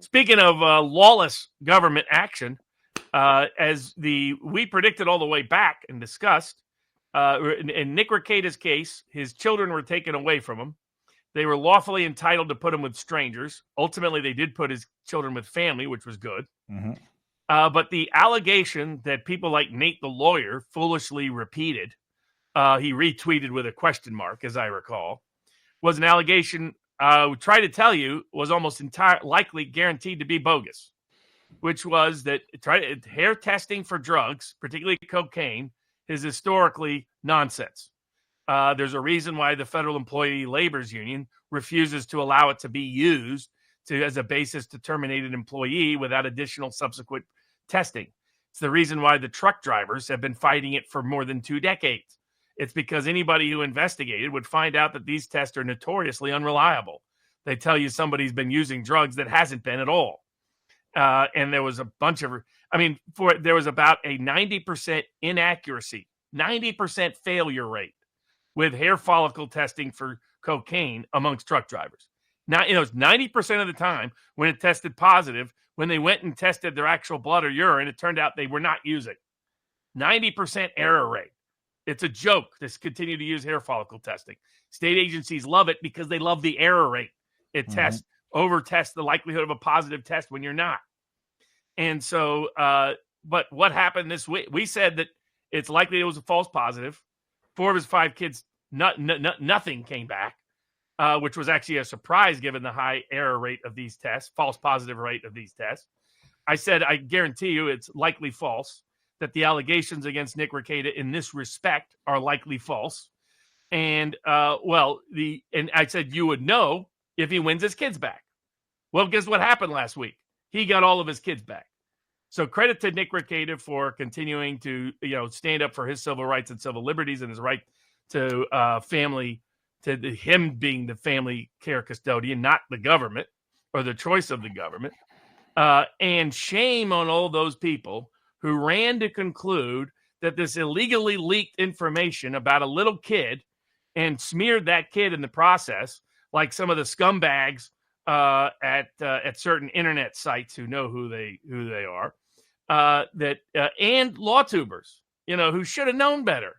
Speaking of lawless government action, as we predicted all the way back and discussed, in Nick Rekieta's case, his children were taken away from him. They were lawfully entitled to put him with strangers. Ultimately, they did put his children with family, which was good. Mm-hmm. But the allegation that people like Nate the lawyer foolishly repeated, he retweeted with a question mark, as I recall, was an allegation we try to tell you was almost likely guaranteed to be bogus, which was that hair testing for drugs, particularly cocaine, is historically nonsense. There's a reason why the Federal Employee Labor's Union refuses to allow it to be used as a basis to terminate an employee without additional subsequent testing. It's the reason why the truck drivers have been fighting it for more than 2 decades. It's because anybody who investigated would find out that these tests are notoriously unreliable. They tell you somebody's been using drugs that hasn't been at all. And there was a bunch of, there was about a 90% inaccuracy, 90% failure rate with hair follicle testing for cocaine amongst truck drivers. Now, it's 90% of the time when it tested positive, when they went and tested their actual blood or urine, it turned out they were not using. 90% error rate. It's a joke to continue to use hair follicle testing. State agencies love it because they love the error rate. It over-tests the likelihood of a positive test when you're not. And so, but what happened this week? We said that it's likely it was a false positive. 4 of his 5 kids, nothing came back, which was actually a surprise given the high error rate of these tests, false positive rate of these tests. I said, I guarantee you it's likely false, that the allegations against Nick Rekieta in this respect are likely false. And, and I said you would know if he wins his kids back. Well, guess what happened last week? He got all of his kids back. So credit to Nick Rekieta for continuing to, stand up for his civil rights and civil liberties and his right to family, to him being the family care custodian, not the government or the choice of the government. And shame on all those people who ran to conclude that this illegally leaked information about a little kid and smeared that kid in the process, like some of the scumbags at certain internet sites who know who they are, and Lawtubers, who should have known better.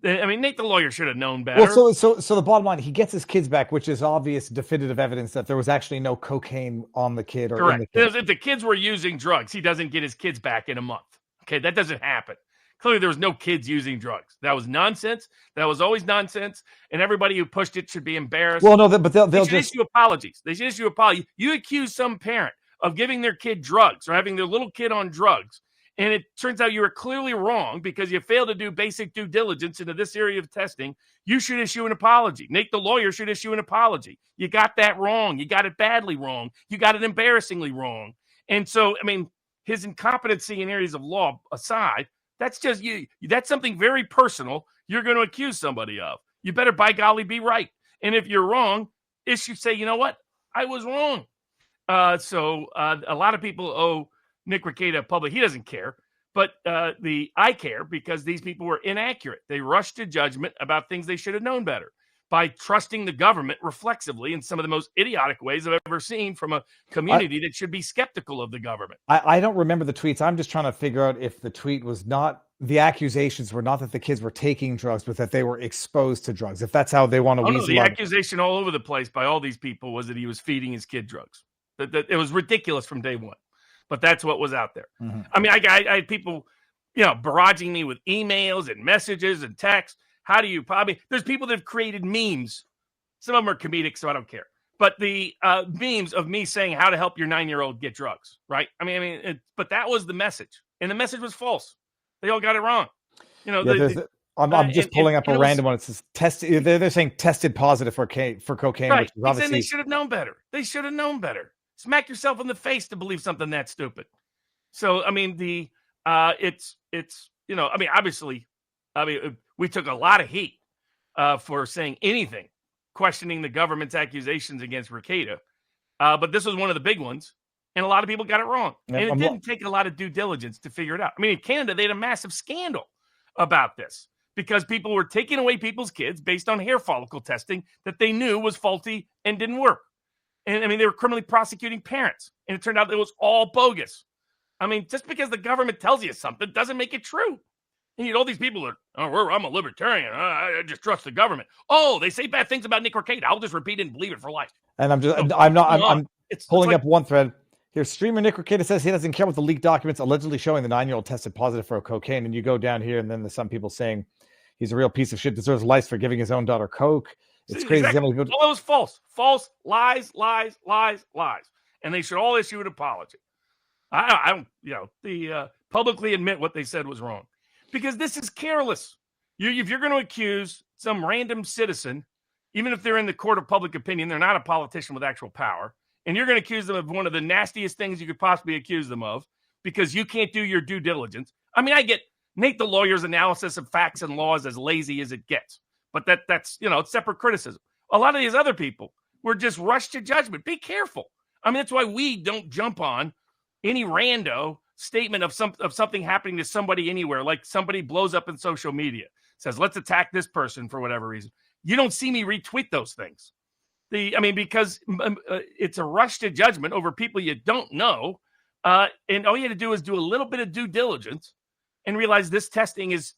I mean, Nate the lawyer should have known better. Well, so the bottom line, he gets his kids back, which is obvious, definitive evidence that there was actually no cocaine on the kid. Or correct. In the kid. If the kids were using drugs, he doesn't get his kids back in a month. Okay, that doesn't happen. Clearly, there was no kids using drugs. That was nonsense. That was always nonsense. And everybody who pushed it should be embarrassed. Well, no, but they'll just issue apologies. They should issue apologies. You accuse some parent of giving their kid drugs or having their little kid on drugs, and it turns out you were clearly wrong because you failed to do basic due diligence into this area of testing. You should issue an apology. Nate the lawyer should issue an apology. You got that wrong. You got it badly wrong. You got it embarrassingly wrong. And so, his incompetency in areas of law aside, that's just you. That's something very personal you're going to accuse somebody of. You better, by golly, be right. And if you're wrong, say, you know what? I was wrong. So a lot of people owe Nick Rekieta public. He doesn't care. But I care because these people were inaccurate. They rushed to judgment about things they should have known better by trusting the government reflexively in some of the most idiotic ways I've ever seen from a community that should be skeptical of the government. I don't remember the tweets. I'm just trying to figure out if the tweet was not, the accusations were not that the kids were taking drugs, but that they were exposed to drugs. If that's how they want to weasel the accusation all over the place by all these people was that he was feeding his kid drugs. That it was ridiculous from day one. But that's what was out there. Mm-hmm. I had people, barraging me with emails and messages and texts. How do you there's people that have created memes. Some of them are comedic, so I don't care. But the memes of me saying how to help your 9-year-old get drugs, right? But that was the message. And the message was false. They all got it wrong. I'm just pulling up a random one. It says tested. They're saying tested positive for cocaine. Right. Which is obviously they should have known better. They should have known better. Smack yourself in the face to believe something that stupid. So, obviously, we took a lot of heat for saying anything, questioning the government's accusations against Rekieta. But this was one of the big ones, and a lot of people got it wrong. And it didn't take a lot of due diligence to figure it out. In Canada, they had a massive scandal about this because people were taking away people's kids based on hair follicle testing that they knew was faulty and didn't work. And I mean, they were criminally prosecuting parents, and it turned out it was all bogus. I mean, just because the government tells you something doesn't make it true. And you know, all these people are, I'm a libertarian. I just trust the government. Oh, they say bad things about Nick Rekieta. I'll just repeat it and believe it for life. And I'm pulling up one thread. Here, streamer Nick Rekieta says he doesn't care what the leaked documents allegedly showing the 9-year-old tested positive for cocaine. And you go down here, and then there's some people saying he's a real piece of shit, deserves life for giving his own daughter coke. It's crazy. Exactly. All that was false. False, lies. And they should all issue an apology. I don't, publicly admit what they said was wrong. Because this is careless. If you're going to accuse some random citizen, even if they're in the court of public opinion, they're not a politician with actual power, and you're going to accuse them of one of the nastiest things you could possibly accuse them of because you can't do your due diligence. I mean, I get Nate the lawyer's analysis of facts and laws as lazy as it gets, but that's it's separate criticism. A lot of these other people were just rushed to judgment. Be careful. I mean, that's why we don't jump on any rando statement of something happening to somebody anywhere, like somebody blows up in social media, says, let's attack this person for whatever reason. You don't see me retweet those things. Because it's a rush to judgment over people you don't know. And all you had to do is do a little bit of due diligence and realize this testing is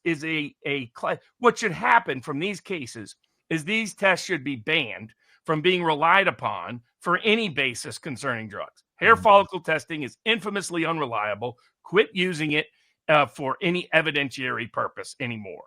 what should happen from these cases is these tests should be banned from being relied upon for any basis concerning drugs. Hair follicle testing is infamously unreliable. Quit using it for any evidentiary purpose anymore.